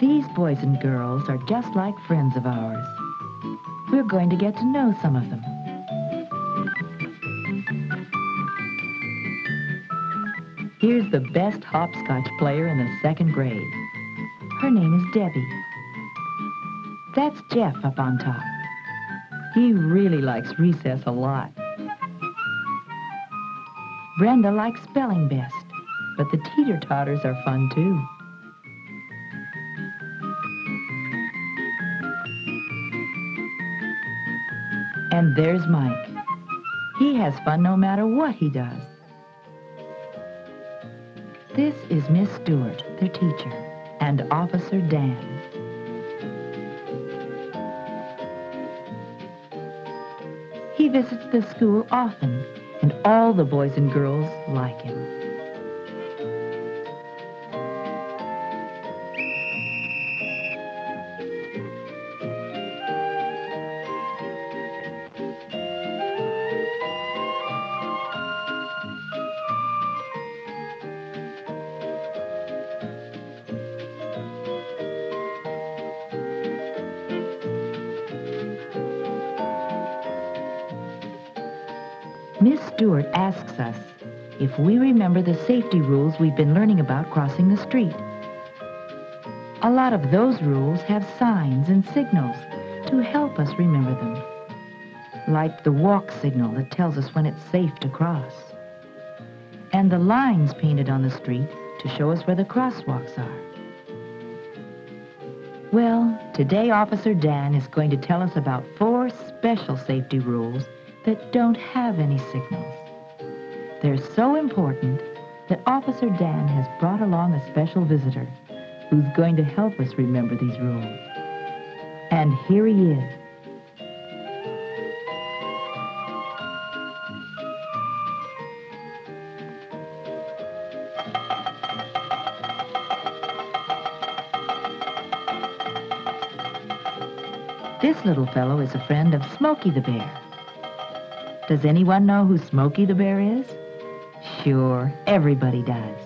These boys and girls are just like friends of ours. We're going to get to know some of them. Here's the best hopscotch player in the 2nd grade. Her name is Debbie. That's Jeff up on top. He really likes recess a lot. Brenda likes spelling best, but the teeter-totters are fun too. And there's Mike. He has fun no matter what he does. This is Miss Stewart, their teacher, and Officer Dan. He visits the school often, and all the boys and girls like him. Miss Stewart asks us if we remember the safety rules we've been learning about crossing the street. A lot of those rules have signs and signals to help us remember them, like the walk signal that tells us when it's safe to cross, and the lines painted on the street to show us where the crosswalks are. Well, today Officer Dan is going to tell us about 4 special safety rules that don't have any signals. They're so important that Officer Dan has brought along a special visitor who's going to help us remember these rules. And here he is. This little fellow is a friend of Smokey the Bear. Does anyone know who Smokey the Bear is? Sure, everybody does.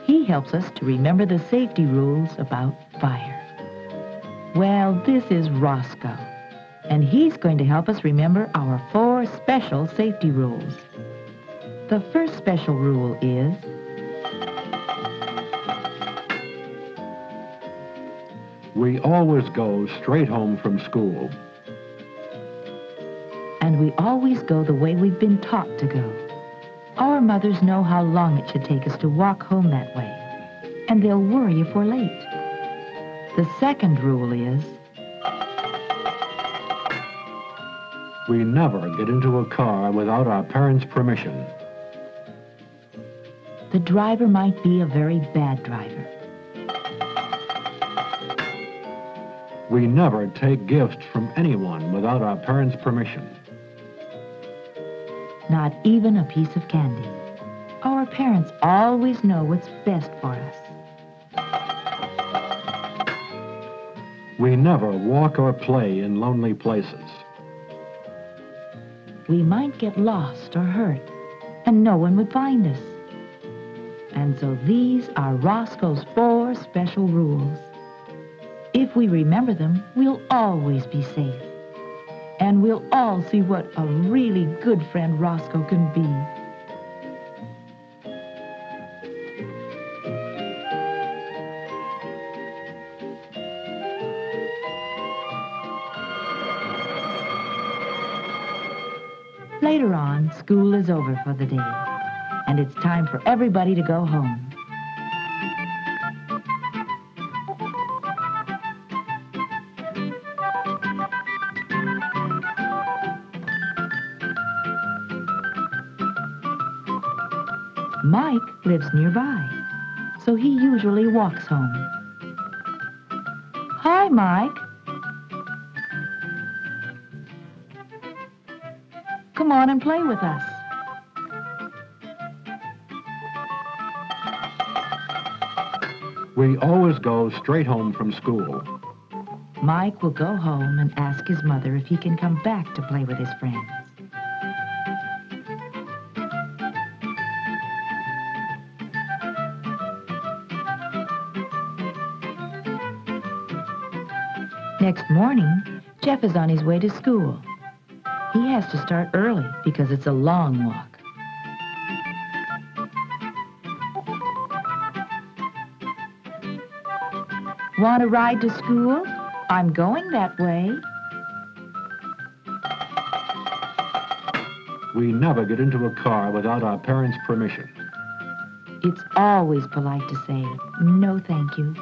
He helps us to remember the safety rules about fire. Well, this is Roscoe, and he's going to help us remember our 4 special safety rules. The first special rule is we always go straight home from school. And we always go the way we've been taught to go. Our mothers know how long it should take us to walk home that way, and they'll worry if we're late. The second rule is we never get into a car without our parents' permission. The driver might be a very bad driver. We never take gifts from anyone without our parents' permission. Not even a piece of candy. Our parents always know what's best for us. We never walk or play in lonely places. We might get lost or hurt, and no one would find us. And so these are Roscoe's 4 special rules. If we remember them, we'll always be safe. And we'll all see what a really good friend Roscoe can be. Later on, school is over for the day, and it's time for everybody to go home. Mike lives nearby, so he usually walks home. Hi, Mike. Come on and play with us. We always go straight home from school. Mike will go home and ask his mother if he can come back to play with his friends. Next morning, Jeff is on his way to school. He has to start early because it's a long walk. Want a ride to school? I'm going that way. We never get into a car without our parents' permission. It's always polite to say, no thank you.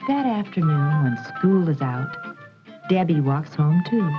That afternoon, when school is out, Debbie walks home too.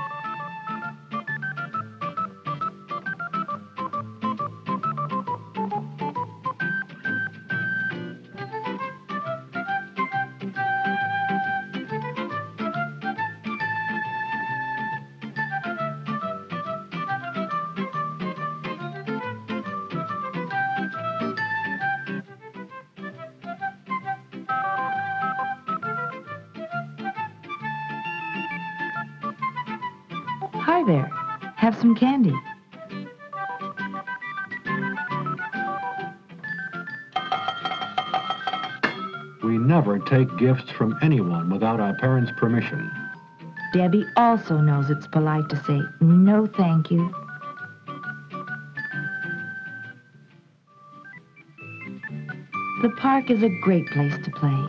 Hi there. Have some candy. We never take gifts from anyone without our parents' permission. Debbie also knows it's polite to say, no thank you. The park is a great place to play.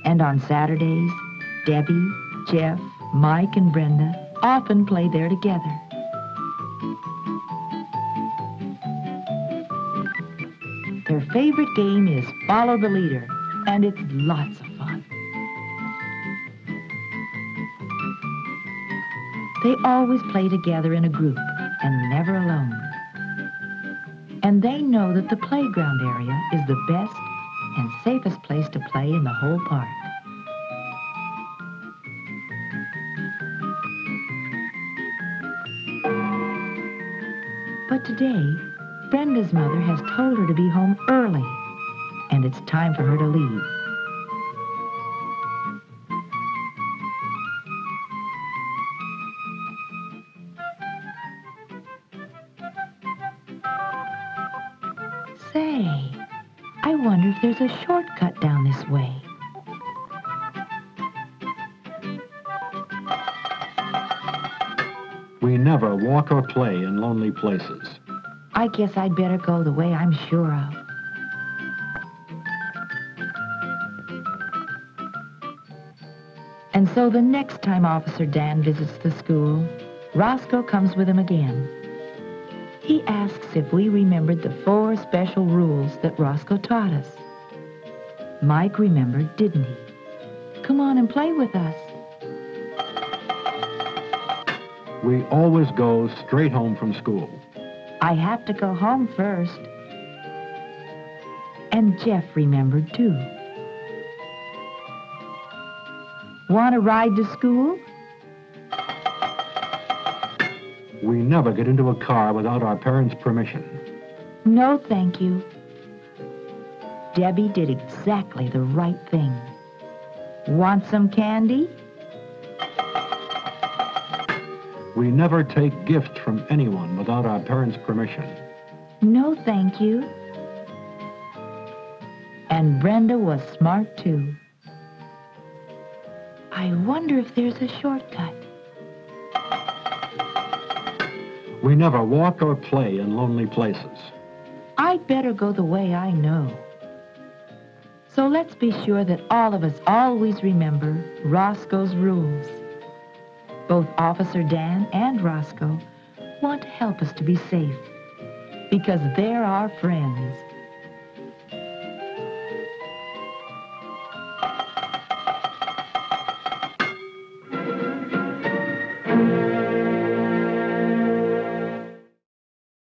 And on Saturdays, Debbie, Jeff, Mike, and Brenda often play there together. Their favorite game is Follow the Leader, and it's lots of fun. They always play together in a group and never alone. And they know that the playground area is the best and safest place to play in the whole park. But today, Brenda's mother has told her to be home early, and it's time for her to leave. Say, I wonder if there's a shortcut down this way. We never walk or play in lonely places. I guess I'd better go the way I'm sure of. And so the next time Officer Dan visits the school, Roscoe comes with him again. He asks if we remembered the 4 special rules that Roscoe taught us. Mike remembered, didn't he? Come on and play with us. We always go straight home from school. I have to go home first. And Jeff remembered, too. Want a ride to school? We never get into a car without our parents' permission. No, thank you. Debbie did exactly the right thing. Want some candy? We never take gifts from anyone without our parents' permission. No, thank you. And Brenda was smart, too. I wonder if there's a shortcut. We never walk or play in lonely places. I'd better go the way I know. So let's be sure that all of us always remember Roscoe's rules. Both Officer Dan and Roscoe want to help us to be safe because they're our friends.